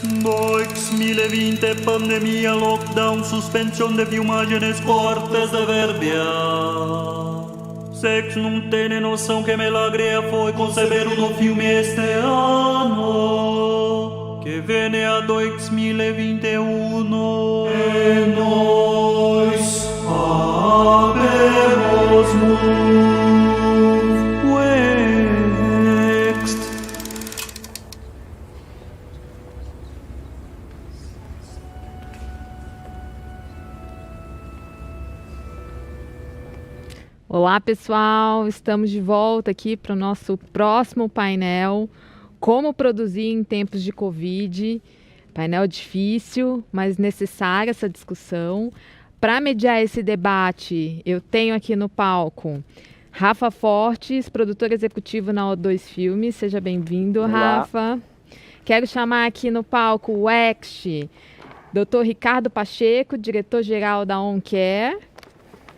2020, pandemia, lockdown, suspensione de filmagens, cortes de verbia. Sex não tem nem noção que milagre foi conceber um filme este ano, que vem a 2021. E nós habemos Wext. Olá pessoal, estamos de volta aqui para o nosso próximo painel, como produzir em tempos de Covid. Painel difícil, mas necessária essa discussão. Para mediar esse debate, eu tenho aqui no palco Rafa Fortes, produtor executivo na O2 Filmes. Seja bem-vindo, Rafa. Quero chamar aqui no palco o Wext, Dr. Ricardo Pacheco, diretor-geral da OnCare.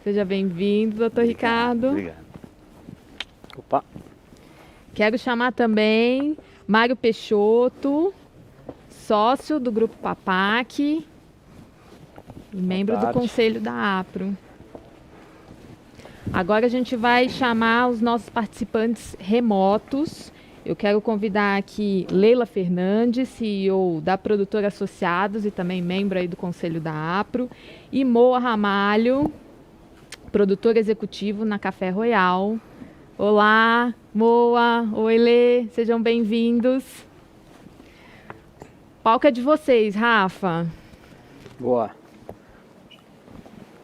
Seja bem-vindo, doutor Ricardo. Obrigado. Opa. Quero chamar também Mário Peixoto, sócio do Grupo PAPAC e membro do Conselho da APRO. Agora a gente vai chamar os nossos participantes remotos. Eu quero convidar aqui Leila Fernandes, CEO da Produtora Associados e também membro aí do Conselho da APRO, e Moa Ramalho, produtor executivo na Café Royal. Olá, Moa, oi Lê, sejam bem-vindos. O palco é de vocês, Rafa. Boa.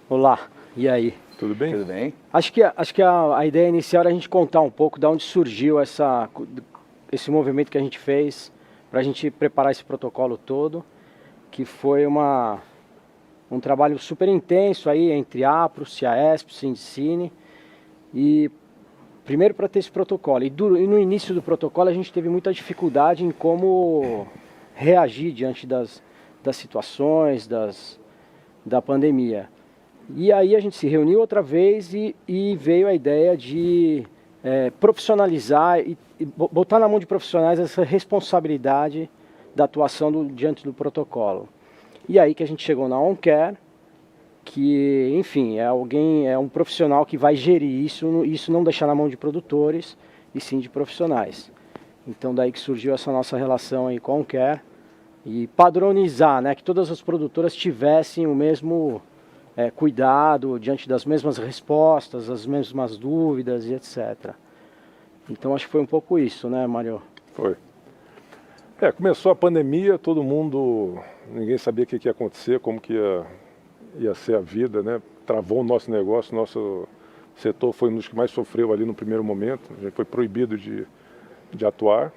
Olá, e aí? Tudo bem? Tudo bem. Acho que a ideia inicial era a gente contar um pouco de onde surgiu esse movimento que a gente fez para a gente preparar esse protocolo todo, que foi um trabalho super intenso aí entre APRO, CIAESP, Sindicine, e primeiro para ter esse protocolo. E no início do protocolo a gente teve muita dificuldade em como reagir diante das situações, da pandemia. E aí a gente se reuniu outra vez e veio a ideia de profissionalizar e botar na mão de profissionais essa responsabilidade da atuação diante do protocolo. E aí que a gente chegou na OnCare, que, enfim, é um profissional que vai gerir isso não deixar na mão de produtores, e sim de profissionais. Então daí que surgiu essa nossa relação aí com a OnCare, e padronizar, né, que todas as produtoras tivessem o mesmo cuidado diante das mesmas respostas, as mesmas dúvidas e etc. Então acho que foi um pouco isso, né, Mário? Foi. Começou a pandemia, ninguém sabia o que ia acontecer, como que ia ser a vida, né? Travou o nosso negócio, nosso setor foi um dos que mais sofreu ali no primeiro momento, a gente foi proibido de atuar.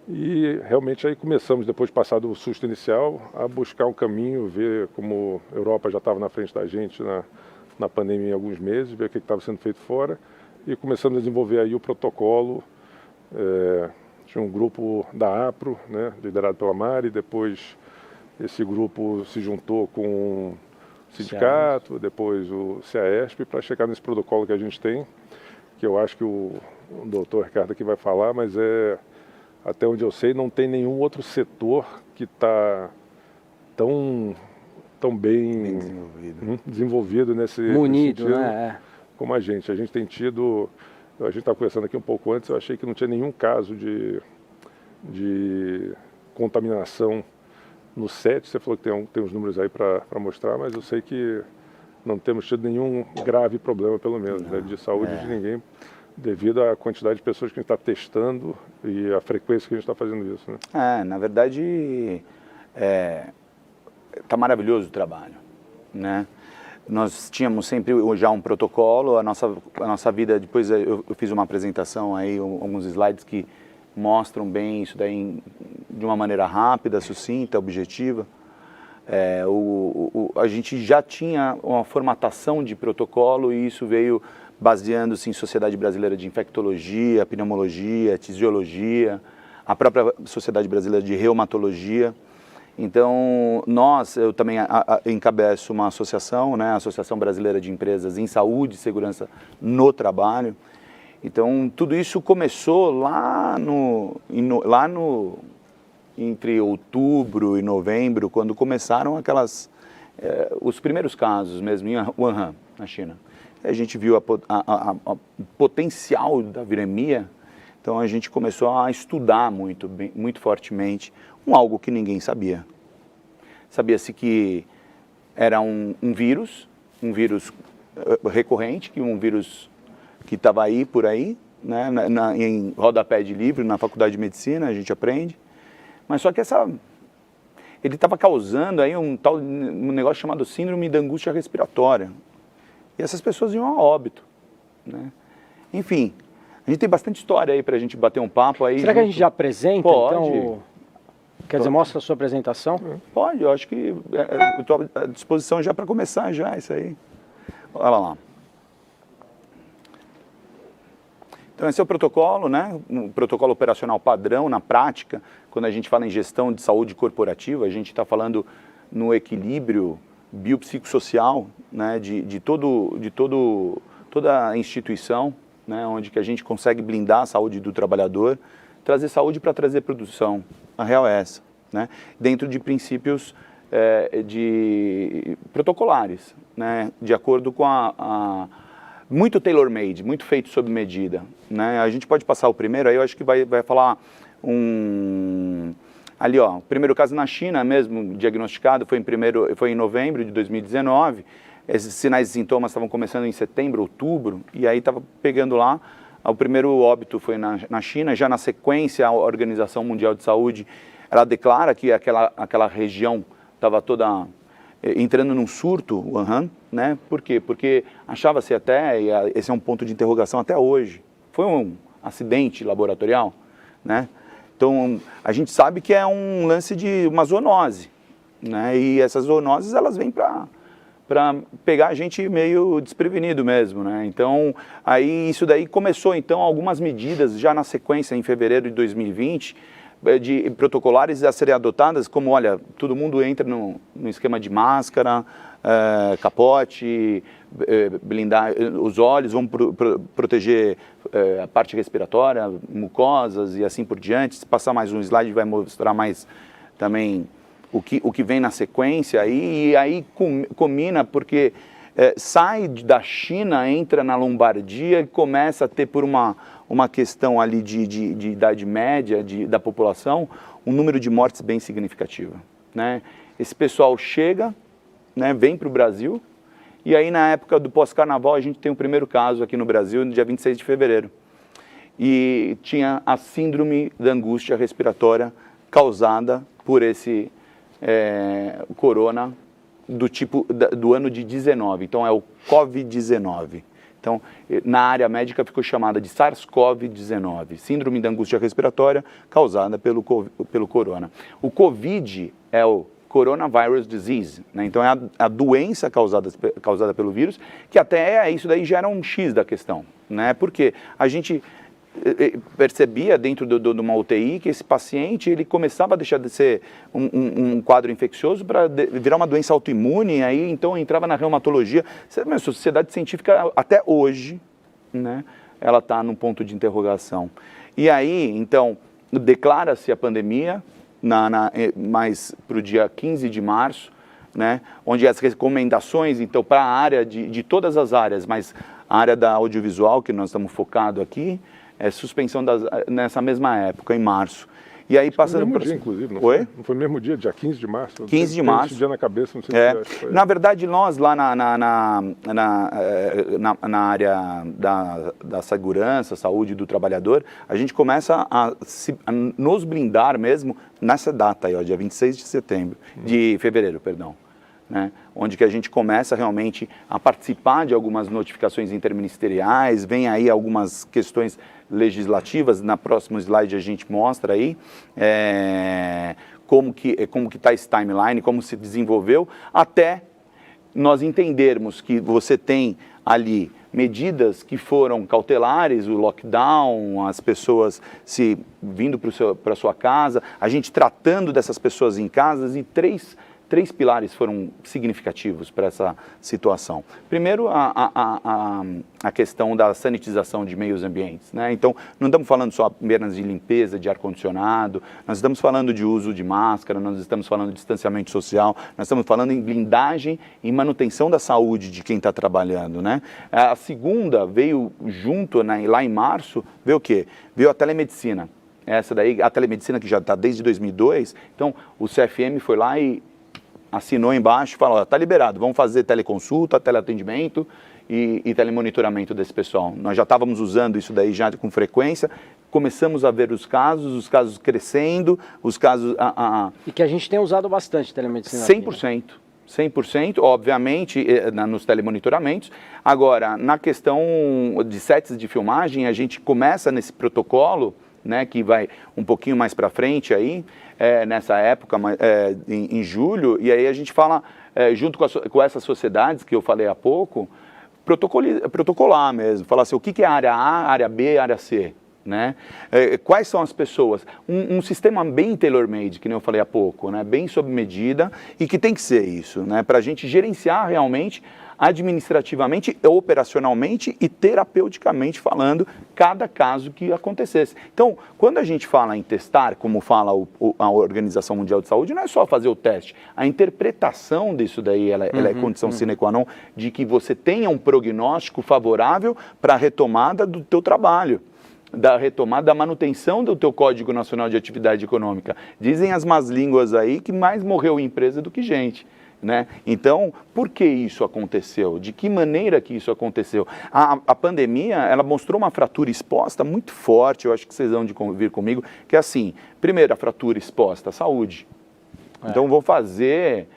E realmente aí começamos, depois de passar do susto inicial, a buscar um caminho, ver como a Europa já estava na frente da gente na pandemia em alguns meses, ver o que estava sendo feito fora, e começamos a desenvolver aí o protocolo. Tinha um grupo da APRO, né, liderado pela Mari, depois esse grupo se juntou com o sindicato, depois o CIAESP, para chegar nesse protocolo que a gente tem, que eu acho que o doutor Ricardo aqui vai falar, mas até onde eu sei, não tem nenhum outro setor que está tão bem desenvolvido nesse munido, sentido, né? Como a gente. A gente tem tido... A gente estava conversando aqui um pouco antes, eu achei que não tinha nenhum caso de contaminação no set. Você falou que tem uns números aí para mostrar, mas eu sei que não temos tido nenhum grave problema, pelo menos, né, de saúde de ninguém, devido à quantidade de pessoas que a gente está testando e a frequência que a gente está fazendo isso, né? Na verdade, está maravilhoso o trabalho, né? Nós tínhamos sempre já um protocolo, a nossa vida, depois eu fiz uma apresentação aí, alguns slides que mostram bem isso daí de uma maneira rápida, sucinta, objetiva. A gente já tinha uma formatação de protocolo e isso veio baseando-se em Sociedade Brasileira de Infectologia, Pneumologia, Tisiologia, a própria Sociedade Brasileira de Reumatologia. Então, eu também encabeço uma associação, né, a Associação Brasileira de Empresas em Saúde e Segurança no Trabalho. Então, tudo isso começou lá no entre outubro e novembro, quando começaram os primeiros casos mesmo em Wuhan, na China. A gente viu o potencial da viremia, então a gente começou a estudar muito fortemente algo que ninguém sabia. Sabia-se que era um vírus recorrente, um vírus que estava aí por aí, né, em rodapé de livro, na faculdade de medicina, a gente aprende. Mas só que ele estava causando aí um negócio chamado síndrome da angústia respiratória. E essas pessoas iam a óbito, né? Enfim, a gente tem bastante história aí para a gente bater um papo aí. Será que a gente já apresenta, Pode. então? Quer dizer, mostra a sua apresentação? Pode, eu acho que eu estou à disposição já para começar já isso aí. Olha lá. Então esse é o protocolo, né? Um protocolo operacional padrão na prática. Quando a gente fala em gestão de saúde corporativa, a gente está falando no equilíbrio biopsicossocial, né? de toda a instituição, né? Onde que a gente consegue blindar a saúde do trabalhador, trazer saúde para trazer produção. A real é essa, né? Dentro de princípios de protocolares, né? De acordo com muito tailor-made, muito feito sob medida, né? A gente pode passar o primeiro, aí eu acho que vai falar ali, ó, o primeiro caso na China mesmo, diagnosticado, foi em novembro de 2019, esses sinais e sintomas estavam começando em setembro, outubro, e aí estava pegando lá. O primeiro óbito foi na China, já na sequência a Organização Mundial de Saúde, ela declara que aquela região estava toda entrando num surto, Wuhan, né? Por quê? Porque achava-se até, e esse é um ponto de interrogação até hoje, foi um acidente laboratorial, né? Então, a gente sabe que é um lance de uma zoonose, né? E essas zoonoses, elas vêm para pegar a gente meio desprevenido mesmo, né? Então, aí isso daí começou, então, algumas medidas já na sequência, em fevereiro de 2020, de protocolares a serem adotadas, como, olha, todo mundo entra no esquema de máscara, capote, blindar os olhos, vamos proteger a parte respiratória, mucosas e assim por diante. Se passar mais um slide, vai mostrar mais também o que vem na sequência, e aí combina, porque sai da China, entra na Lombardia e começa a ter, por uma questão ali de idade média da população, um número de mortes bem significativo, né? Esse pessoal chega, né, vem para o Brasil, e aí na época do pós-carnaval a gente tem o primeiro caso aqui no Brasil, no dia 26 de fevereiro. E tinha a síndrome da angústia respiratória causada por esse corona do ano de 19, então é o Covid-19. Então, na área médica ficou chamada de SARS-CoV-19, síndrome da angústia respiratória causada pelo corona. O Covid é o Coronavirus Disease, né? Então é a doença causada pelo vírus, que até isso daí gera um X da questão, né? Porque a gente percebia dentro de uma UTI que esse paciente ele começava a deixar de ser um quadro infeccioso para virar uma doença autoimune, e aí então entrava na reumatologia. A sociedade científica até hoje, né, ela está num ponto de interrogação. E aí então declara-se a pandemia mais para o dia 15 de março, né, onde as recomendações então para a área de todas as áreas, mas a área da audiovisual que nós estamos focados aqui, suspensão nessa mesma época, em março. E aí passando no mesmo dia, inclusive, não Oi? Foi? Não foi no mesmo dia, dia 15 de março? 15 de março. Esse dia na cabeça, não sei se foi. Na verdade, nós lá na área da segurança, saúde do trabalhador, a gente começa a nos blindar mesmo nessa data aí, ó, dia 26 de setembro, de fevereiro, perdão. Né, onde que a gente começa realmente a participar de algumas notificações interministeriais, vem aí algumas questões legislativas, na próximo slide a gente mostra aí como que está esse timeline, como se desenvolveu, até nós entendermos que você tem ali medidas que foram cautelares, o lockdown, as pessoas vindo para a sua casa, a gente tratando dessas pessoas em casas, e três 3 pilares foram significativos para essa situação. Primeiro, a questão da sanitização de meios ambientes, né? Então, não estamos falando só apenas de limpeza, de ar-condicionado, nós estamos falando de uso de máscara, nós estamos falando de distanciamento social, nós estamos falando em blindagem e manutenção da saúde de quem está trabalhando, né? A segunda veio junto, né, lá em março, veio o quê? Veio a telemedicina. Essa daí, a telemedicina que já está desde 2002, então o CFM foi lá e assinou embaixo, falou, está liberado, vamos fazer teleconsulta, teleatendimento e telemonitoramento desse pessoal. Nós já estávamos usando isso daí já com frequência, começamos a ver os casos crescendo, os casos... E que a gente tem usado bastante telemedicina 100%. Aqui, né? 100%, obviamente, nos telemonitoramentos. Agora, na questão de sets de filmagem, a gente começa nesse protocolo, né, que vai um pouquinho mais para frente aí, nessa época, em julho, e aí a gente fala, junto com essas sociedades que eu falei há pouco, protocolar mesmo, falar assim, o que é área A, área B, área C, né? Quais são as pessoas? Um sistema bem tailor-made, que nem eu falei há pouco, né? Bem sob medida, e que tem que ser isso, né? Para a gente gerenciar realmente, administrativamente, operacionalmente e terapeuticamente falando, cada caso que acontecesse. Então, quando a gente fala em testar, como fala a Organização Mundial de Saúde, não é só fazer o teste. A interpretação disso daí, ela é condição sine qua non de que você tenha um prognóstico favorável para a retomada do teu trabalho, da retomada, da manutenção do teu Código Nacional de Atividade Econômica. Dizem as más línguas aí que mais morreu empresa do que gente, né? Então, por que isso aconteceu? De que maneira que isso aconteceu? A pandemia, ela mostrou uma fratura exposta muito forte, eu acho que vocês vão de vir comigo, que é assim, primeiro, a fratura exposta, a saúde. Então, vão fazer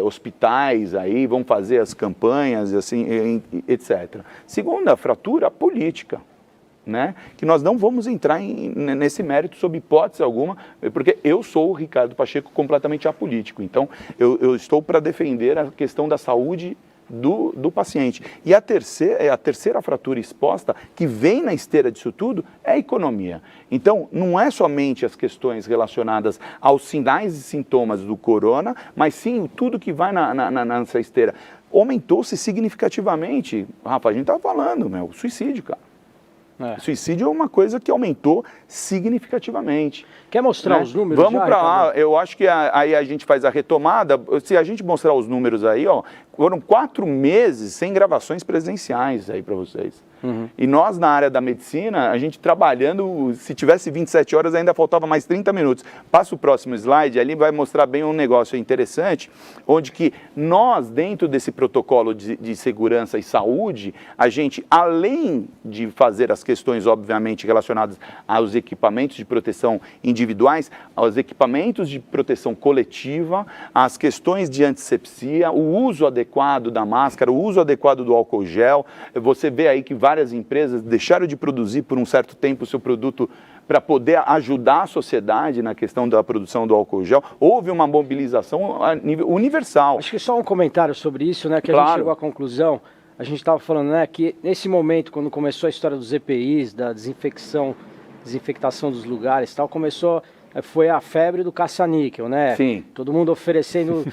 hospitais aí, vão fazer as campanhas, assim, etc. Segunda, a fratura política. Né? Que nós não vamos entrar nesse mérito sob hipótese alguma, porque eu sou o Ricardo Pacheco completamente apolítico, então eu estou para defender a questão da saúde do paciente. E a terceira fratura exposta, que vem na esteira disso tudo, é a economia. Então, não é somente as questões relacionadas aos sinais e sintomas do corona, mas sim tudo que vai nessa esteira. Aumentou-se significativamente, Rafa, a gente estava falando, o suicídio, cara. Suicídio é uma coisa que aumentou significativamente. Quer mostrar os números? Vamos para lá, eu acho que aí a gente faz a retomada. Se a gente mostrar os números aí, ó, foram 4 meses sem gravações presenciais aí para vocês. E nós, na área da medicina, a gente trabalhando, se tivesse 27 horas, ainda faltava mais 30 minutos. Passa o próximo slide, ali vai mostrar bem um negócio interessante, onde que nós, dentro desse protocolo de segurança e saúde, a gente, além de fazer as questões, obviamente, relacionadas aos equipamentos de proteção individuais, aos equipamentos de proteção coletiva, as questões de antissepsia, o uso adequado da máscara, o uso adequado do álcool gel. Você vê aí que várias empresas deixaram de produzir por um certo tempo o seu produto para poder ajudar a sociedade na questão da produção do álcool gel. Houve uma mobilização a nível universal. Acho que só um comentário sobre isso, né, que a gente chegou à conclusão. A gente estava falando, né, que nesse momento, quando começou a história dos EPIs, da desinfectação dos lugares e tal, foi a febre do caça-níquel, né? Sim. Todo mundo oferecendo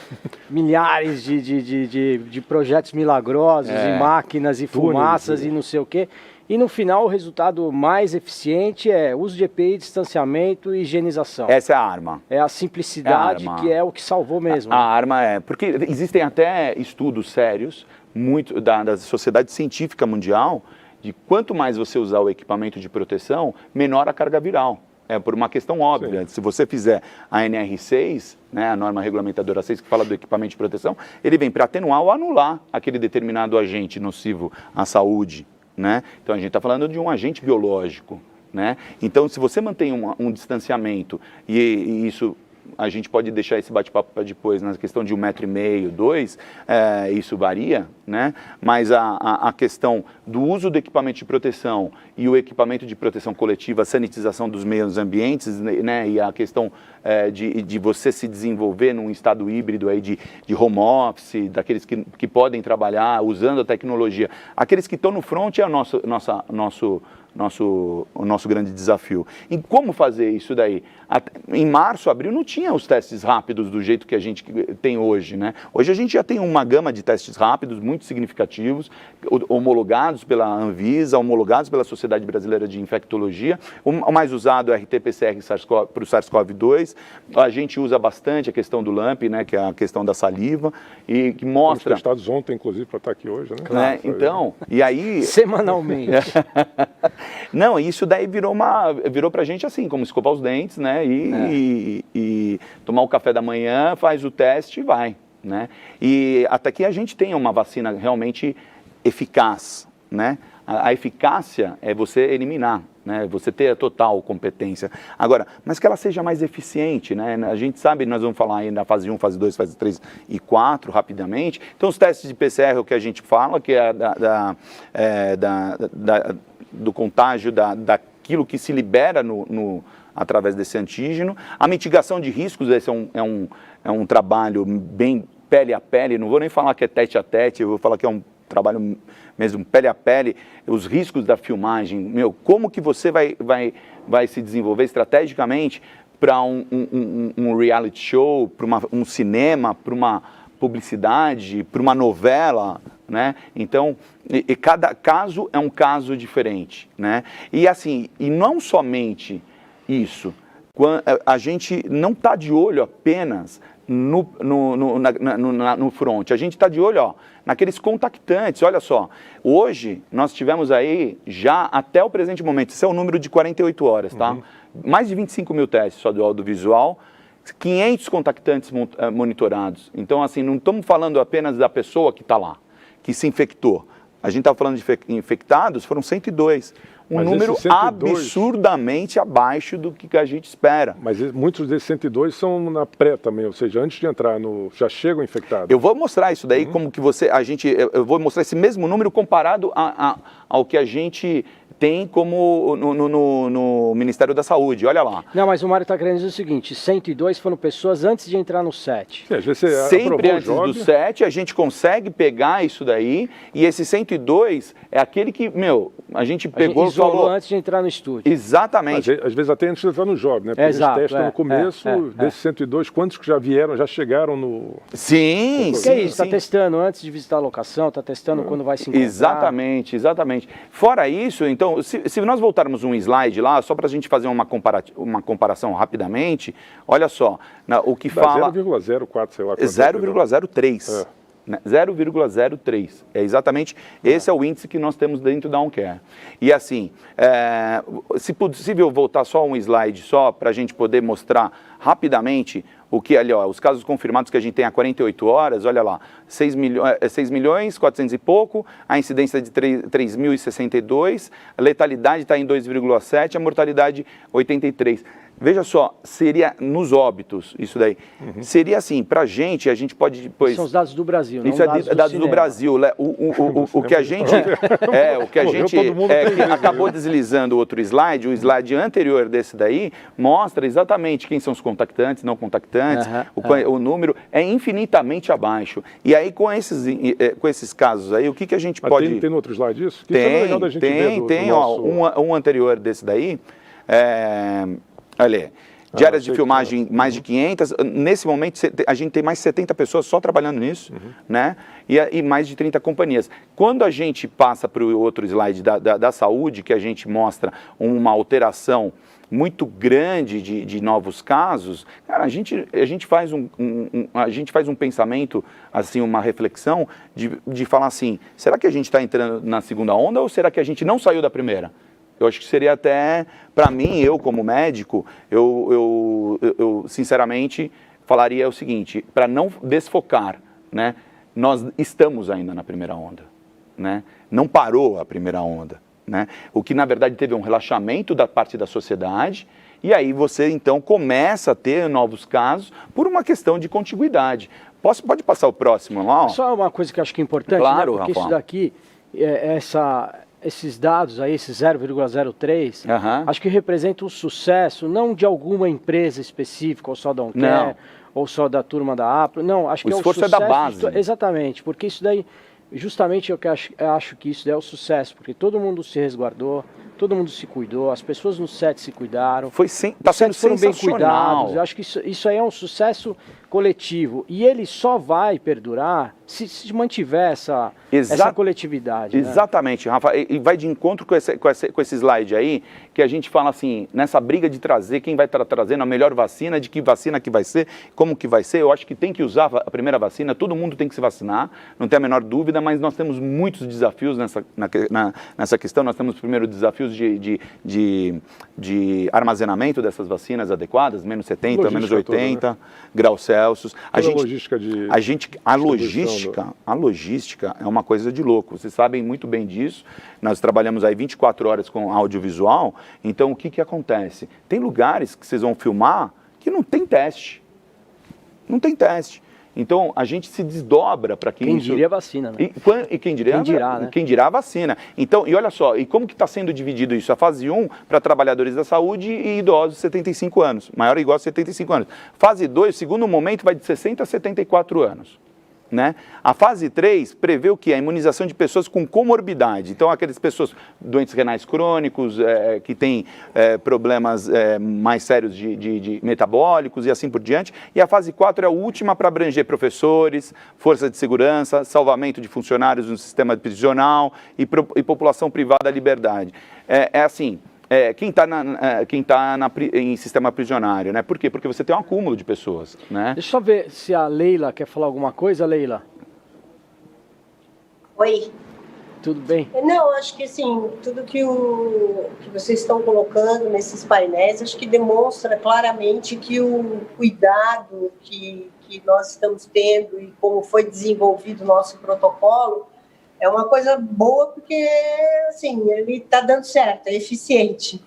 milhares de projetos milagrosos, e máquinas, e fumaças, e não sei o quê. E no final, o resultado mais eficiente é uso de EPI, distanciamento e higienização. Essa é a arma. É a simplicidade que é o que salvou mesmo. A arma porque existem até estudos sérios, muito da Sociedade Científica Mundial, de quanto mais você usar o equipamento de proteção, menor a carga viral. É por uma questão óbvia. Sim. Se você fizer a NR6, né, a norma regulamentadora 6, que fala do equipamento de proteção, ele vem para atenuar ou anular aquele determinado agente nocivo à saúde. Né? Então a gente está falando de um agente biológico. Né? Então, se você mantém um distanciamento, e isso a gente pode deixar esse bate-papo para depois, na questão de 1,5 m, 2, isso varia, né? Mas a questão do uso do equipamento de proteção e o equipamento de proteção coletiva, a sanitização dos meios ambientes, né? E a questão de você se desenvolver num estado híbrido aí de home office, daqueles que podem trabalhar usando a tecnologia. Aqueles que estão no front é o nosso o nosso grande desafio. E como fazer isso daí? Em março, abril, não tinha os testes rápidos do jeito que a gente tem hoje, né? Hoje a gente já tem uma gama de testes rápidos muito significativos, homologados pela Anvisa, homologados pela Sociedade Brasileira de Infectologia. O mais usado é o RT-PCR para o SARS-CoV-2. A gente usa bastante a questão do LAMP, né, que é a questão da saliva, e que mostra... Fomos testados ontem, inclusive, para estar aqui hoje, né? Claro, então, e aí... Semanalmente. Não, isso daí virou pra gente assim, como escovar os dentes, né? E tomar o café da manhã, faz o teste e vai, né? E até que a gente tenha uma vacina realmente eficaz, né? A eficácia é você eliminar, né? Você ter a total competência. Agora, mas que ela seja mais eficiente, né? A gente sabe, nós vamos falar aí na fase 1, fase 2, fase 3 e 4, rapidamente. Então, os testes de PCR, o que a gente fala, que é do contágio, daquilo que se libera através desse antígeno. A mitigação de riscos, esse é um trabalho bem pele a pele, não vou nem falar que é tete a tete, eu vou falar que é um trabalho mesmo pele a pele, os riscos da filmagem, como que você vai se desenvolver estrategicamente para um reality show, para um cinema, para uma publicidade, para uma novela, né? Então, cada caso é um caso diferente, né? E assim, e não somente isso, a gente não está de olho apenas no front, a gente está de olho, naqueles contactantes. Olha só, hoje nós tivemos aí já até o presente momento, esse é o número de 48 horas, tá? Mais de 25 mil testes só do audiovisual, 500 contactantes monitorados. Então, assim, não estamos falando apenas da pessoa que está lá, que se infectou. A gente está falando de infectados, foram 102. Um número 102, absurdamente abaixo do que a gente espera. Mas muitos desses 102 são na pré também, ou seja, antes de entrar já chegam infectados. Eu vou mostrar isso daí, como que eu vou mostrar esse mesmo número comparado ao que a gente tem como no Ministério da Saúde, olha lá. Não, mas o Mário está querendo dizer o seguinte, 102 foram pessoas antes de entrar no set. Às vezes você sempre antes do set, a gente consegue pegar isso daí, e esse 102 é aquele que, a gente pegou e falou... antes de entrar no estúdio. Exatamente. Às vezes até antes de entrar no job, né? Porque exato, eles testam no começo, desses 102, quantos que já vieram, já chegaram no... Sim, sim. É isso, está testando antes de visitar a locação, está testando quando vai se encontrar. Exatamente. Fora isso, então, se nós voltarmos um slide lá, só para a gente fazer uma comparação rapidamente, olha só, o que fala... 0,04, sei lá. 0,03. 0,03. É exatamente, esse é o índice que nós temos dentro da OnCare. E assim, se possível voltar só um slide só para a gente poder mostrar rapidamente o que ali, os casos confirmados que a gente tem há 48 horas, olha lá, 6 milhões, 400 e pouco, a incidência de 3.062, a letalidade está em 2,7, a mortalidade 83. Veja só, seria nos óbitos, isso daí. Seria assim, pra gente, a gente pode depois... São os dados do Brasil, não isso é dados do Brasil. O que a gente... acabou deslizando o outro slide, o slide anterior desse daí, mostra exatamente quem são os contactantes, não contactantes, o número é infinitamente abaixo. E aí, com esses casos aí, o que a gente pode... Tem no outro slide isso? Tem, um anterior desse daí, olha, diárias de filmagem mais de 500, nesse momento a gente tem mais de 70 pessoas só trabalhando nisso, né? E mais de 30 companhias. Quando a gente passa para o outro slide da saúde, que a gente mostra uma alteração muito grande de novos casos, cara, a gente faz um pensamento, assim, uma reflexão de falar assim, será que a gente está entrando na segunda onda ou será que a gente não saiu da primeira? Eu acho que seria até, para mim, eu como médico, eu sinceramente falaria o seguinte, para não desfocar, né? Nós estamos ainda na primeira onda, né? Não parou a primeira onda, né? O que na verdade teve um relaxamento da parte da sociedade e aí você então começa a ter novos casos por uma questão de contiguidade. Pode passar o próximo lá? Só uma coisa que eu acho que é importante, claro, né? Porque Rafael. isso daqui, esses dados aí, esse 0,03, acho que representa um sucesso, não de alguma empresa específica, ou só da OnCare, ou só da turma da APRO, não, acho que é o esforço sucesso é da base. Exatamente, porque isso daí, justamente eu acho que isso daí é o sucesso, porque todo mundo se resguardou, todo mundo se cuidou, as pessoas no set se cuidaram. Tá sendo foram bem sensacional. cuidados. Eu acho que isso aí é um sucesso coletivo. E ele só vai perdurar se mantiver essa coletividade. Exatamente, Rafa. E vai de encontro com esse slide aí, que a gente fala assim, nessa briga de trazer, quem vai estar trazendo a melhor vacina, de que vacina que vai ser, como que vai ser. Eu acho que tem que usar a primeira vacina, todo mundo tem que se vacinar, não tem a menor dúvida, mas nós temos muitos desafios nessa questão. Nós temos primeiro desafios de armazenamento dessas vacinas adequadas, menos 70, Logística menos 80 toda, né? graus Celsius. A logística é uma coisa de louco, vocês sabem muito bem disso. Nós trabalhamos aí 24 horas com audiovisual, então o que acontece? Tem lugares que vocês vão filmar que não tem teste. Não tem teste. Então, a gente se desdobra para que Quem diria vacina, né? E quem dirá, né? Quem dirá a vacina. Então, e olha só, e como que está sendo dividido isso? A fase 1 para trabalhadores da saúde e idosos de 75 anos, maior ou igual a 75 anos. Fase 2, segundo momento, vai de 60 a 74 anos. Né? A fase 3 prevê o que? A imunização de pessoas com comorbidade. Então, aquelas pessoas doentes renais crônicos, que têm problemas mais sérios de metabólicos e assim por diante. E a fase 4 é a última para abranger professores, força de segurança, salvamento de funcionários no sistema prisional e população privada da liberdade. Assim... quem está em sistema prisionário, né? Por quê? Porque você tem um acúmulo de pessoas, né? Deixa eu só ver se a Leila quer falar alguma coisa, Leila. Oi. Tudo bem? Não, acho que assim, tudo que vocês estão colocando nesses painéis, acho que demonstra claramente que o cuidado que nós estamos tendo e como foi desenvolvido o nosso protocolo é uma coisa boa porque, assim, ele está dando certo, é eficiente.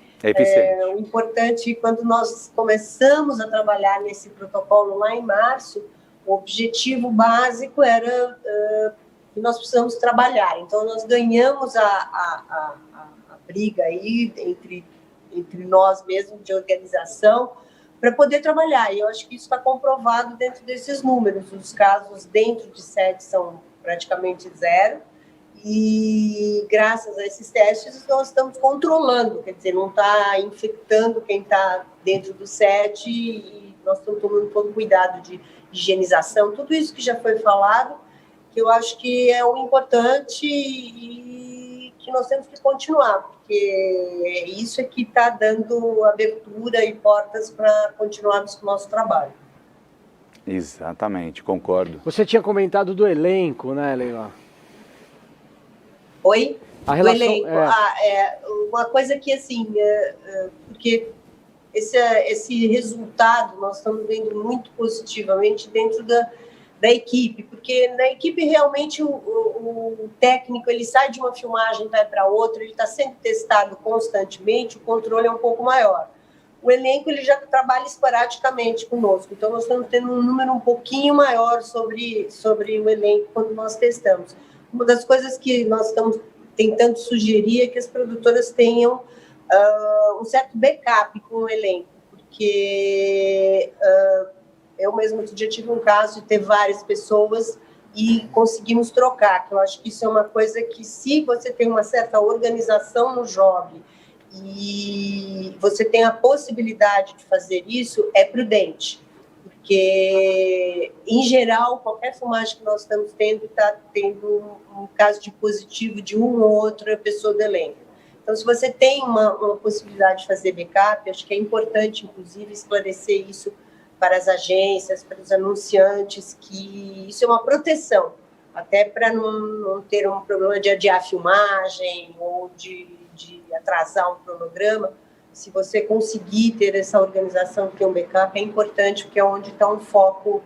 O importante, quando nós começamos a trabalhar nesse protocolo lá em março, o objetivo básico era que nós precisamos trabalhar. Então, nós ganhamos a briga aí entre nós mesmos de organização para poder trabalhar. E eu acho que isso está comprovado dentro desses números. Os casos dentro de sede são praticamente zero. E graças a esses testes nós estamos controlando, quer dizer, não está infectando quem está dentro do set e nós estamos tomando todo cuidado de higienização, tudo isso que já foi falado, que eu acho que é o importante e que nós temos que continuar, porque isso é que está dando abertura e portas para continuarmos com o nosso trabalho. Exatamente, concordo. Você tinha comentado do elenco, né, Leila? Oi? A relação, do elenco. Uma coisa que, assim, porque esse resultado nós estamos vendo muito positivamente dentro da equipe, porque na equipe realmente o técnico ele sai de uma filmagem, vai para outra, ele está sendo testado constantemente, o controle é um pouco maior. O elenco ele já trabalha esporadicamente conosco, então nós estamos tendo um número um pouquinho maior sobre o elenco quando nós testamos. Uma das coisas que nós estamos tentando sugerir é que as produtoras tenham um certo backup com o elenco, porque eu mesmo já tive um caso de ter várias pessoas e conseguimos trocar, que eu acho que isso é uma coisa que, se você tem uma certa organização no job e você tem a possibilidade de fazer isso, é prudente. Porque, em geral, qualquer filmagem que nós estamos tendo está tendo um caso de positivo de uma ou outra pessoa do elenco. Então, se você tem uma possibilidade de fazer backup, acho que é importante, inclusive, esclarecer isso para as agências, para os anunciantes, que isso é uma proteção, até para não ter um problema de adiar a filmagem ou de atrasar um cronograma. Se você conseguir ter essa organização, ter um backup, é importante, porque é onde está um foco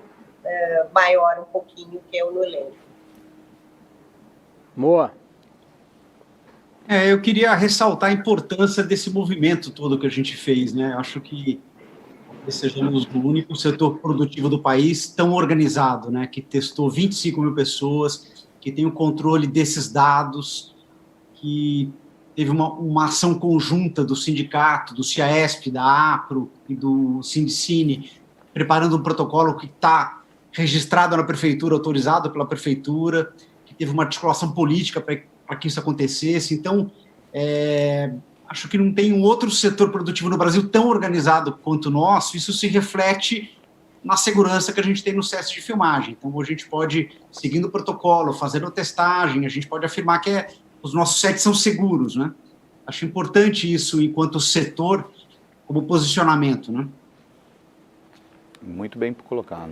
maior um pouquinho, que é o no elenco. Moa. Eu queria ressaltar a importância desse movimento todo que a gente fez, né? Acho que sejamos o único setor produtivo do país tão organizado, né? Que testou 25 mil pessoas, que tem o controle desses dados, que teve uma ação conjunta do sindicato, do CIAESP, da APRO e do Sindicine, preparando um protocolo que está registrado na prefeitura, autorizado pela prefeitura, que teve uma articulação política para que isso acontecesse. Então, acho que não tem um outro setor produtivo no Brasil tão organizado quanto o nosso. Isso se reflete na segurança que a gente tem no set de filmagem. Então, a gente pode, seguindo o protocolo, fazendo testagem, a gente pode afirmar que os nossos sets são seguros, né? Acho importante isso enquanto setor, como posicionamento, né? Muito bem colocado.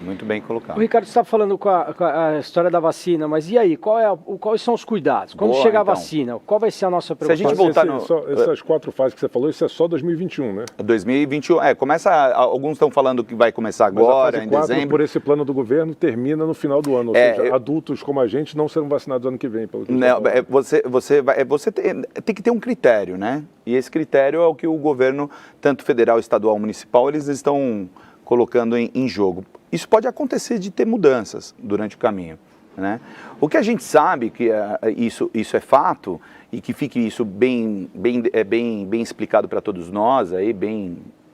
Muito bem colocado. O Ricardo está falando com a história da vacina, mas e aí, quais são os cuidados? Quando Boa, chegar a então. vacina, qual vai ser a nossa Se a gente preocupação? voltar Essas 4 fases que você falou, isso é só 2021, né? 2021, alguns estão falando que vai começar Mas agora, a fase em 4, dezembro. por esse plano do governo, termina no final do ano. Ou seja, adultos como a gente não serão vacinados ano que vem. Pelo que Não, você tem que ter um critério, né? E esse critério é o que o governo, tanto federal, estadual, municipal, eles estão colocando em jogo. Isso pode acontecer de ter mudanças durante o caminho, né? O que a gente sabe, que isso é fato, e que fique isso bem explicado para todos nós, aí,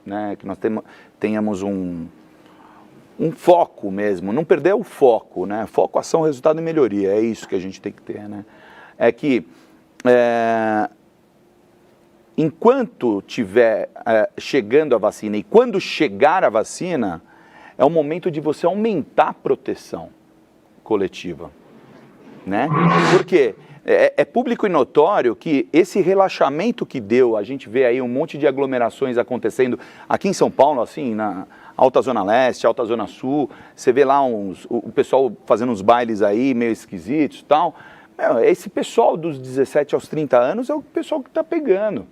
né, que nós tenhamos um foco mesmo, não perder o foco, né? Foco, ação, resultado e melhoria, é isso que a gente tem que ter, né? É que enquanto tiver chegando a vacina e quando chegar a vacina, é o momento de você aumentar a proteção coletiva, né? Porque é público e notório que esse relaxamento que deu, a gente vê aí um monte de aglomerações acontecendo aqui em São Paulo, assim, na Alta Zona Leste, Alta Zona Sul, você vê lá o pessoal fazendo uns bailes aí meio esquisitos e tal. Esse pessoal dos 17 aos 30 anos é o pessoal que está pegando,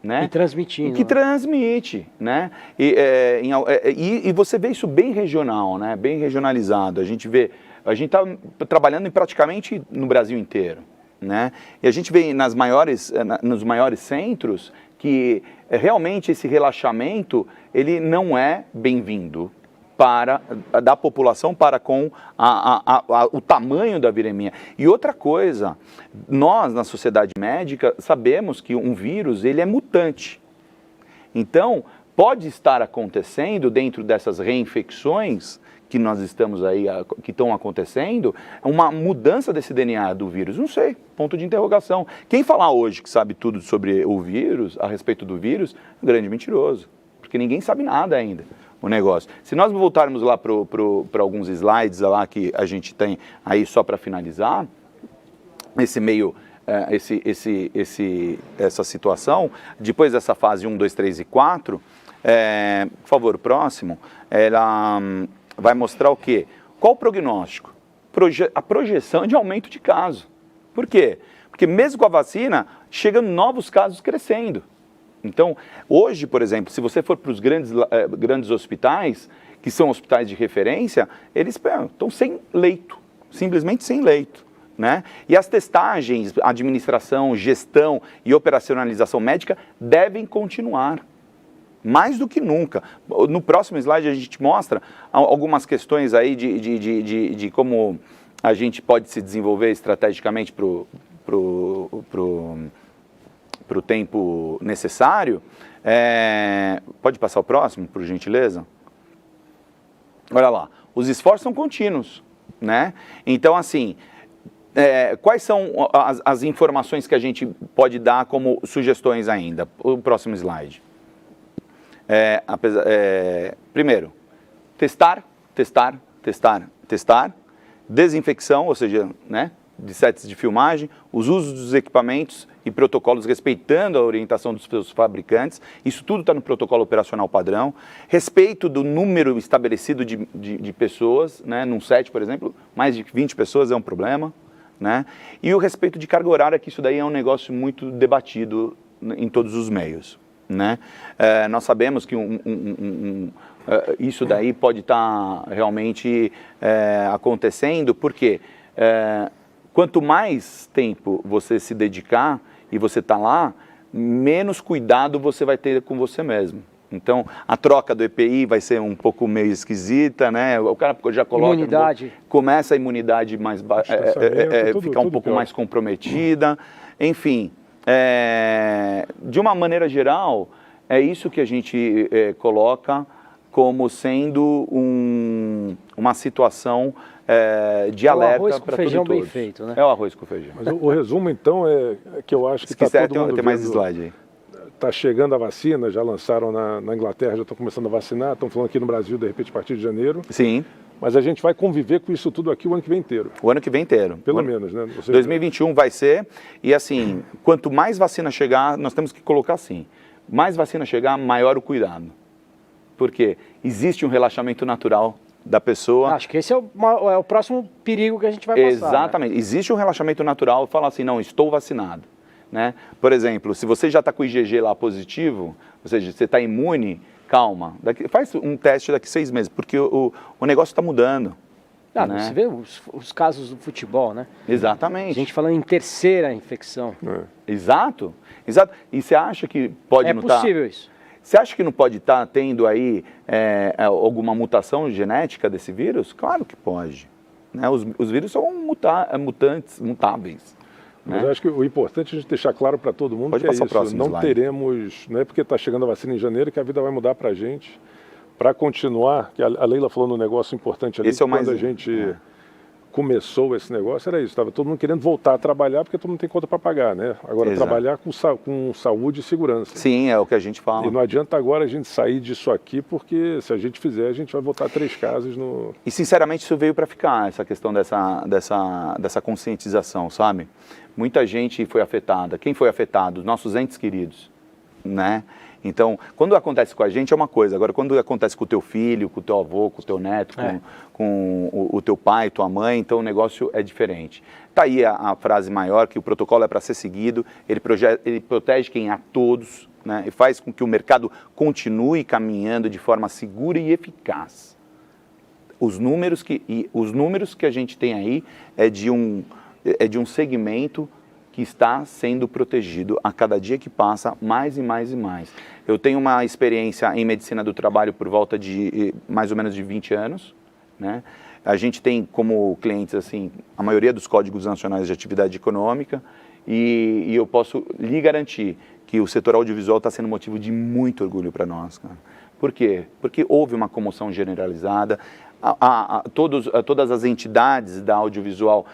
né? E transmitindo. Que transmite, né? E você vê isso bem regional, né? Bem regionalizado. A gente está trabalhando praticamente no Brasil inteiro, né? E a gente vê nos maiores centros que realmente esse relaxamento ele não é bem-vindo da população para com o tamanho da viremia. E outra coisa, nós na sociedade médica sabemos que um vírus ele é mutante. Então, pode estar acontecendo dentro dessas reinfecções que nós estamos aí, que estão acontecendo, uma mudança desse DNA do vírus. Não sei, ponto de interrogação. Quem falar hoje que sabe tudo sobre o vírus, a respeito do vírus, é um grande mentiroso, porque ninguém sabe nada ainda. O negócio. Se nós voltarmos lá para alguns slides lá que a gente tem aí só para finalizar, essa situação, depois dessa fase 1, 2, 3 e 4, por favor, o próximo, ela vai mostrar o quê? Qual o prognóstico? A projeção de aumento de casos. Por quê? Porque mesmo com a vacina, chegam novos casos crescendo. Então, hoje, por exemplo, se você for para os grandes hospitais, que são hospitais de referência, eles estão sem leito, simplesmente sem leito, né? E as testagens, administração, gestão e operacionalização médica devem continuar, mais do que nunca. No próximo slide a gente mostra algumas questões aí de como a gente pode se desenvolver estrategicamente para o tempo necessário. Pode passar o próximo, por gentileza? Olha lá, os esforços são contínuos, né? Então, assim, quais são as informações que a gente pode dar como sugestões ainda? O próximo slide. Primeiro, testar, desinfecção, ou seja, né, de sets de filmagem, os usos dos equipamentos e protocolos respeitando a orientação dos seus fabricantes, isso tudo está no protocolo operacional padrão, respeito do número estabelecido de pessoas, né, num set, por exemplo, mais de 20 pessoas é um problema, né, e o respeito de carga horária, que isso daí é um negócio muito debatido em todos os meios, né. Nós sabemos que isso daí pode estar realmente acontecendo, porque quanto mais tempo você se dedicar e você está lá, menos cuidado você vai ter com você mesmo. Então, a troca do EPI vai ser um pouco meio esquisita, né? O cara já coloca... Imunidade. Começa a imunidade mais ficar um pouco mais comprometida. Enfim, de uma maneira geral, é isso que a gente coloca como sendo uma situação de É o alerta arroz com para todos e feijão bem todos. feito, né? É o arroz com feijão. Mas o resumo, então, é que eu acho que Se está quiser, todo mundo tem mais vendo- slide aí. Está chegando a vacina, já lançaram na Inglaterra, já estão começando a vacinar, estão falando aqui no Brasil, de repente, a partir de janeiro. Sim, Mas a gente vai conviver com isso tudo aqui o ano que vem inteiro, o ano que vem inteiro. pelo O ano- menos, né? Ou seja, 2021 vai ser, e assim, quanto mais vacina chegar, nós temos que colocar assim, mais vacina chegar, maior o cuidado. Porque existe um relaxamento natural da pessoa. Acho que esse é o próximo perigo que a gente vai passar. Exatamente. Existe um relaxamento natural, falar assim, não, estou vacinado. Né? Por exemplo, se você já está com o IgG lá positivo, ou seja, você está imune, calma, faz um teste daqui 6 meses, porque o negócio está mudando. Ah, né? Você vê os casos do futebol, né? A Exatamente. gente falando em terceira infecção. Exato, exato. E você acha que pode É não estar... possível isso. Você acha que não pode estar tendo aí alguma mutação genética desse vírus? Claro que pode. Né? Os vírus são mutantes, mutáveis. Mas Né? eu acho que o importante é a gente deixar claro para todo mundo Pode que é passar o isso. próximo Não slide. teremos, não é porque está chegando a vacina em janeiro que a vida vai mudar para a gente. Para continuar, que a Leila falou num negócio importante ali, Esse é o que quando mais- a gente começou esse negócio, era isso, estava todo mundo querendo voltar a trabalhar porque todo mundo tem conta para pagar, né? Agora, Exato. trabalhar com saúde e segurança. Sim, é o que a gente fala. E não adianta agora a gente sair disso aqui, porque se a gente fizer, a gente vai botar 3 casas no... E sinceramente isso veio para ficar, essa questão dessa conscientização, sabe? Muita gente foi afetada. Quem foi afetado? Os nossos entes queridos, né? Então, quando acontece com a gente é uma coisa, agora quando acontece com o teu filho, com o teu avô, com o teu neto, com o teu pai, tua mãe, então o negócio é diferente. Tá aí a frase maior, que o protocolo é para ser seguido, ele protege quem a todos, né? E faz com que o mercado continue caminhando de forma segura e eficaz. Os números que a gente tem aí é de um segmento que está sendo protegido a cada dia que passa, mais e mais e mais. Eu tenho uma experiência em medicina do trabalho por volta de mais ou menos de 20 anos, né? A gente tem como clientes assim a maioria dos códigos nacionais de atividade econômica e eu posso lhe garantir que o setor audiovisual está sendo motivo de muito orgulho para nós, cara. Por quê? Porque houve uma comoção generalizada. Todas as entidades da audiovisual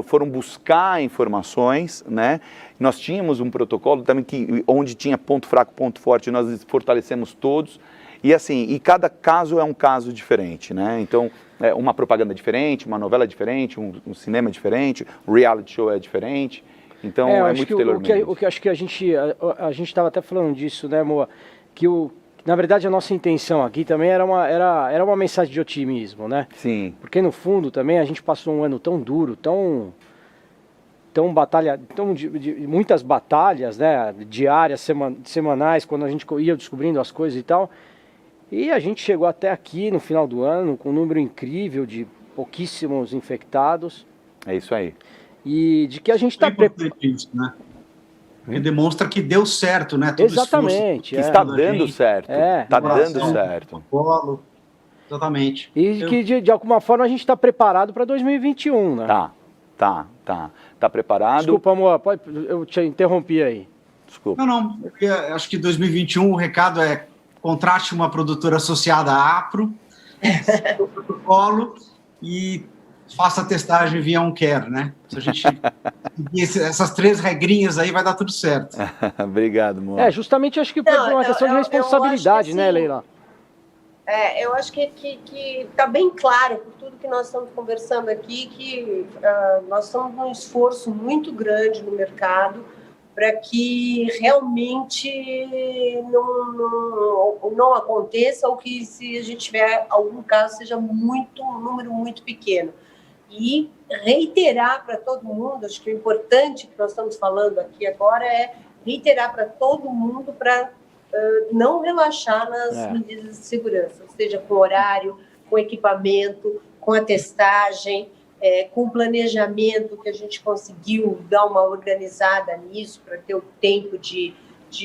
foram buscar informações, né? Nós tínhamos um protocolo também onde tinha ponto fraco, ponto forte, nós fortalecemos todos. E assim, e cada caso é um caso diferente, né? Então, uma propaganda diferente, uma novela diferente, um cinema diferente, um reality show é diferente. Então, eu é acho muito que tailor-made. o que acho que a gente estava até falando disso, né, Moa? Que na verdade a nossa intenção aqui também era uma mensagem de otimismo, né? Sim. Porque no fundo também a gente passou um ano tão duro, tão de muitas batalhas, né, diárias, semanais, quando a gente ia descobrindo as coisas e tal. E a gente chegou até aqui no final do ano com um número incrível de pouquíssimos infectados. É isso aí. E de que a gente está importante isso, né? Porque demonstra que deu certo, né? Todo Exatamente. Que está dando certo. Está dando certo. Protocolo. Exatamente. E que de alguma forma a gente está preparado para 2021, né? Tá preparado. Desculpa, amor, eu te interrompi aí. Desculpa. Não, porque acho que 2021 o recado é contrate uma produtora associada à APRO, o protocolo e faça a testagem via OnCare, né? Se a gente seguir essas 3 regrinhas aí, vai dar tudo certo. Obrigado, amor. Justamente acho que por uma questão de responsabilidade, né, Leila? Eu acho que está bem claro, por tudo que nós estamos conversando aqui, que nós estamos num esforço muito grande no mercado para que realmente não aconteça, ou que, se a gente tiver algum caso, seja um número muito pequeno. E reiterar para todo mundo, acho que o importante que nós estamos falando aqui agora é reiterar para todo mundo para não relaxar nas medidas de segurança, seja com horário, com equipamento, com a testagem, com o planejamento, que a gente conseguiu dar uma organizada nisso para ter o tempo de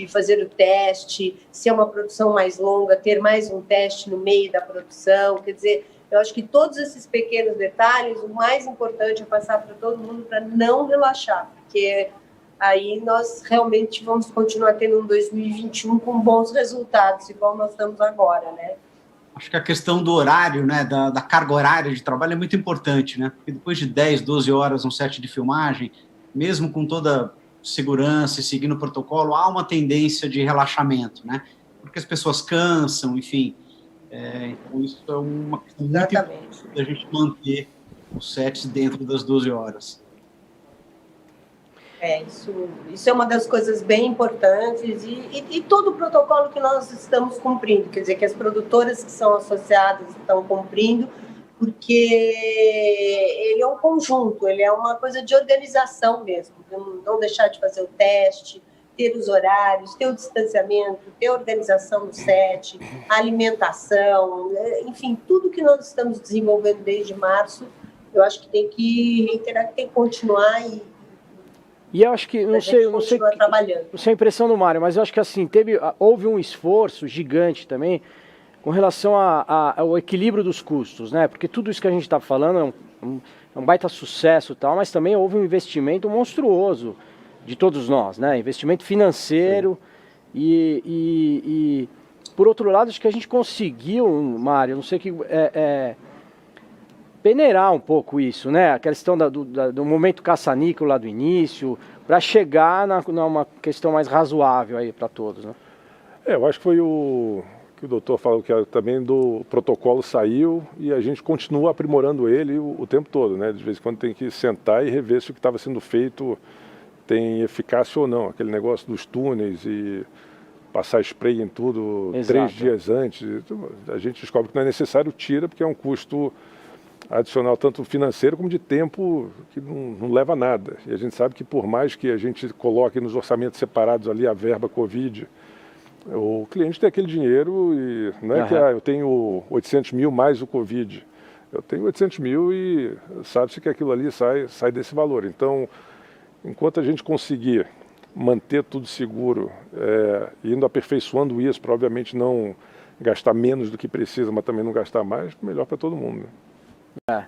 fazer o teste, se é uma produção mais longa, ter mais um teste no meio da produção. Quer dizer, eu acho que todos esses pequenos detalhes, o mais importante é passar para todo mundo para não relaxar, porque aí nós realmente vamos continuar tendo um 2021 com bons resultados, igual nós estamos agora, né? Acho que a questão do horário, né, da carga horária de trabalho é muito importante, né? Porque depois de 10, 12 horas no set de filmagem, mesmo com toda segurança e seguindo o protocolo, há uma tendência de relaxamento, né? Porque as pessoas cansam, enfim. Então, isso é uma questão muito importante da gente manter os sets dentro das 12 horas. Isso é uma das coisas bem importantes e todo o protocolo que nós estamos cumprindo, quer dizer, que as produtoras que são associadas estão cumprindo, porque ele é um conjunto, ele é uma coisa de organização mesmo, não deixar de fazer o teste, ter os horários, ter o distanciamento, ter a organização do set, a alimentação, enfim, tudo que nós estamos desenvolvendo desde março, eu acho que tem que reiterar, que tem que continuar E eu acho que, não sei a impressão do Mário, mas eu acho que assim, houve um esforço gigante também com relação ao equilíbrio dos custos, né? Porque tudo isso que a gente está falando é um baita sucesso e tal, mas também houve um investimento monstruoso de todos nós, né? Investimento financeiro e por outro lado, acho que a gente conseguiu, Mário, não sei que... peneirar um pouco isso, né? A questão do momento caça-níquel lá do início, para chegar numa questão mais razoável aí para todos, né? Eu acho que foi o que o doutor falou, que também do protocolo saiu e a gente continua aprimorando ele o tempo todo, né? De vez em quando tem que sentar e rever se o que estava sendo feito tem eficácia ou não. Aquele negócio dos túneis e passar spray em tudo. Exato. 3 dias antes, a gente descobre que não é necessário, tira, porque é um custo adicional tanto financeiro como de tempo que não leva a nada. E a gente sabe que por mais que a gente coloque nos orçamentos separados ali a verba Covid, o cliente tem aquele dinheiro e não é que eu tenho 800 mil mais o Covid. Eu tenho 800 mil e sabe-se que aquilo ali sai desse valor. Então, enquanto a gente conseguir manter tudo seguro, indo aperfeiçoando isso, para obviamente não gastar menos do que precisa, mas também não gastar mais, melhor para todo mundo, né?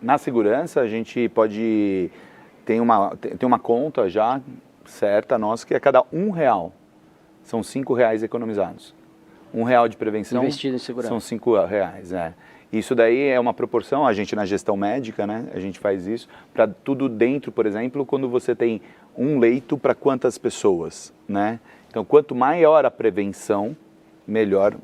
Na segurança, a gente pode... Tem uma conta já certa nossa, que a cada R$1 são R$5 economizados. R$1 de prevenção investido em segurança. São R$5. Isso daí é uma proporção, a gente na gestão médica, né? A gente faz isso para tudo dentro, por exemplo, quando você tem um leito para quantas pessoas, né? Então, quanto maior a prevenção, melhor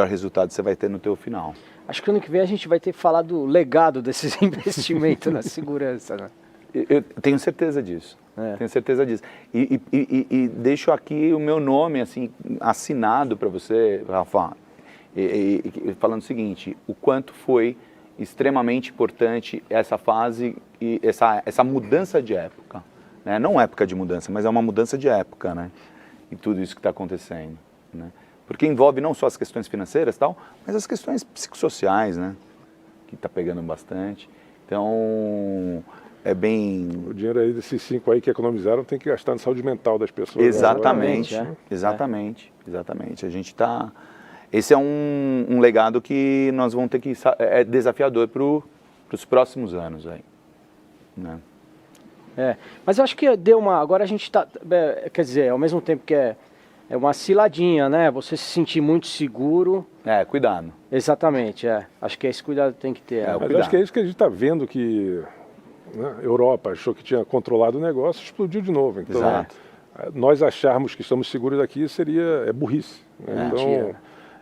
resultado você vai ter no teu final. Acho que ano que vem a gente vai ter que falar do legado desses investimentos na segurança, né? Eu tenho certeza disso. Tenho certeza disso. E deixo aqui o meu nome assim, assinado para você, Rafa, falando o seguinte, o quanto foi extremamente importante essa fase e essa mudança de época. Né? Não época de mudança, mas é uma mudança de época, né? E tudo isso que está acontecendo, né? Porque envolve não só as questões financeiras, tal, mas as questões psicossociais, né? Que está pegando bastante. Então, é bem... O dinheiro aí desses 5 aí que economizaram tem que gastar na saúde mental das pessoas. Exatamente, exatamente. A gente está... Esse é um legado que nós vamos ter que... É desafiador para os próximos anos aí, né? Mas eu acho que deu uma... Agora a gente está... Quer dizer, ao mesmo tempo que é uma ciladinha, né? Você se sentir muito seguro. Cuidado. Exatamente, Acho que esse cuidado tem que ter. Mas eu acho que é isso que a gente está vendo que... Né, a Europa achou que tinha controlado o negócio, explodiu de novo. Então, exato. Nós acharmos que estamos seguros aqui é burrice. Né? Então,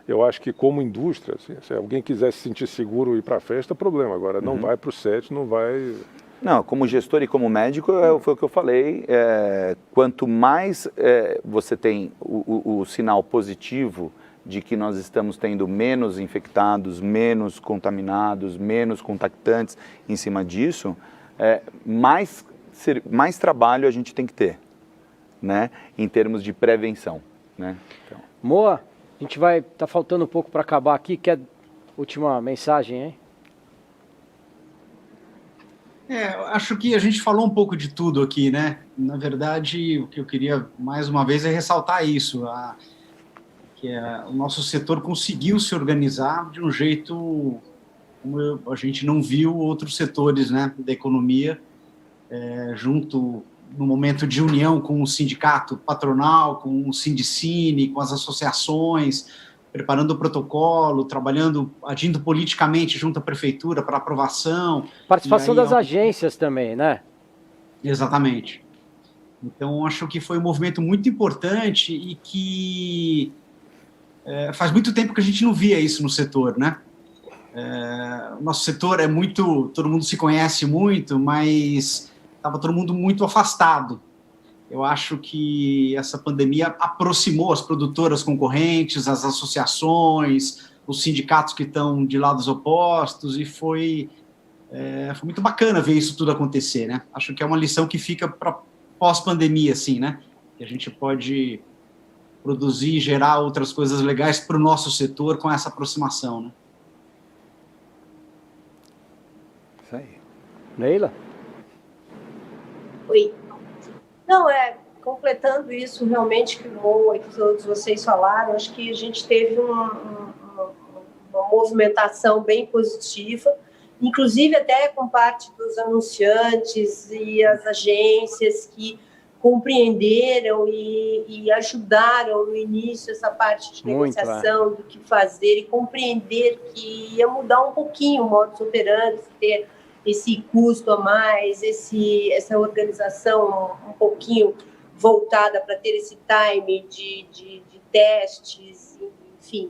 eu acho que como indústria, assim, se alguém quiser se sentir seguro e ir para a festa, problema. Agora, não vai para o set, não vai... Não, como gestor e como médico, foi o que eu falei, quanto mais você tem o sinal positivo de que nós estamos tendo menos infectados, menos contaminados, menos contactantes em cima disso, mais trabalho a gente tem que ter, né, em termos de prevenção, né? Então. Moa, a gente tá faltando um pouco para acabar aqui, quer última mensagem, hein? Acho que a gente falou um pouco de tudo aqui, né? Na verdade, o que eu queria mais uma vez é ressaltar isso, que o nosso setor conseguiu se organizar de um jeito como a gente não viu outros setores, né, da economia, junto no momento de união com o sindicato patronal, com o Sindicine, com as associações, preparando o protocolo, trabalhando, agindo politicamente junto à prefeitura para aprovação. Participação E aí, das agências também, né? Exatamente. Então, acho que foi um movimento muito importante e que faz muito tempo que a gente não via isso no setor, né? O nosso setor é muito, todo mundo se conhece muito, mas estava todo mundo muito afastado. Eu acho que essa pandemia aproximou as produtoras concorrentes, as associações, os sindicatos que estão de lados opostos, e foi muito bacana ver isso tudo acontecer, né? Acho que é uma lição que fica para pós-pandemia, assim, né? Que a gente pode produzir e gerar outras coisas legais para o nosso setor com essa aproximação, né? Isso aí. Leila? Oi. Não, completando isso realmente que o Mo e que todos vocês falaram, acho que a gente teve uma movimentação bem positiva, inclusive até com parte dos anunciantes e as agências que compreenderam e ajudaram no início essa parte de negociação, do que fazer, e compreender que ia mudar um pouquinho o modus operandi, ter esse custo a mais, essa organização um pouquinho voltada para ter esse time de testes, enfim,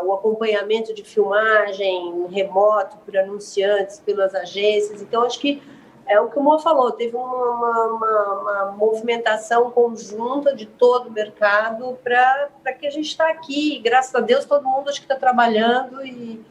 o acompanhamento de filmagem remoto por anunciantes, pelas agências. Então, acho que é o que o Mo falou, teve uma movimentação conjunta de todo o mercado para que a gente está aqui. E, graças a Deus, todo mundo acho que está trabalhando e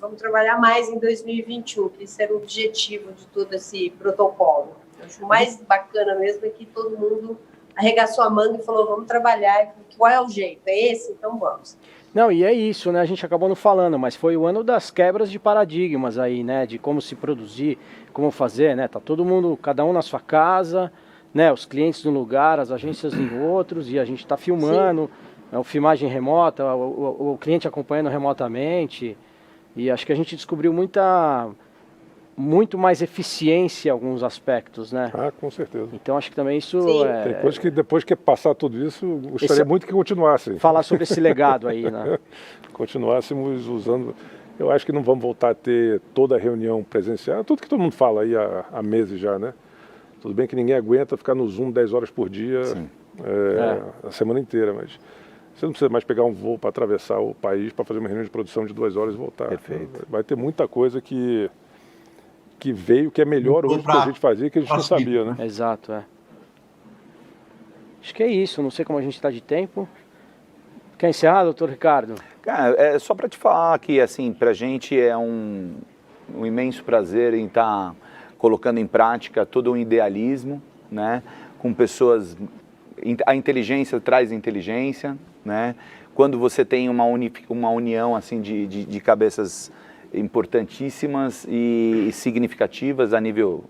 vamos trabalhar mais em 2021, que esse era o objetivo de todo esse protocolo. O mais bacana mesmo é que todo mundo arregaçou a manga e falou, vamos trabalhar, qual é o jeito? É esse? Então vamos. Não, e é isso, né? A gente acabou não falando, mas foi o ano das quebras de paradigmas aí, né? De como se produzir, como fazer, né? Tá todo mundo, cada um na sua casa, né? Os clientes num lugar, as agências em outros, e a gente tá filmando, filmagem remota, o cliente acompanhando remotamente. E acho que a gente descobriu muito mais eficiência em alguns aspectos, né? Ah, com certeza. Então acho que também isso Tem coisas que depois que passar tudo isso, gostaria muito que continuasse. Falar sobre esse legado aí, né? Continuássemos usando. Eu acho que não vamos voltar a ter toda a reunião presencial, tudo que todo mundo fala aí há meses já, né? Tudo bem que ninguém aguenta ficar no Zoom 10 horas por dia, a semana inteira, mas você não precisa mais pegar um voo para atravessar o país para fazer uma reunião de produção de 2 horas e voltar. Perfeito. Vai ter muita coisa que veio, que é melhor hoje que a gente fazia, que a gente não sabia, né? Exato, Acho que é isso, não sei como a gente está de tempo. Quer encerrar, doutor Ricardo? Cara, é só para te falar que, assim, para a gente é um imenso prazer em estar colocando em prática todo um idealismo, né? Com pessoas... A inteligência traz inteligência, né? Quando você tem uma união, assim, de cabeças importantíssimas e significativas a nível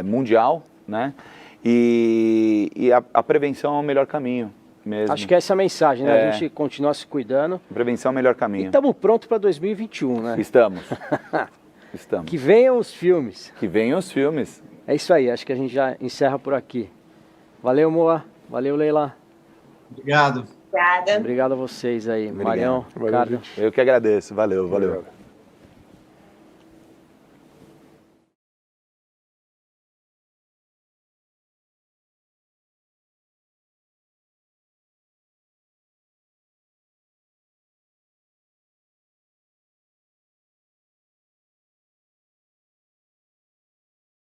mundial, né? E a prevenção é o melhor caminho mesmo. Acho que essa é a mensagem, né? A gente continuar se cuidando. Prevenção é o melhor caminho. E estamos prontos para 2021, né? Estamos. Que venham os filmes. Que venham os filmes. É isso aí, acho que a gente já encerra por aqui. Valeu, Moa. Valeu, Leila. Obrigado. Obrigada. Obrigado a vocês aí, Marião, Ricardo. Eu que agradeço. Valeu. Obrigado.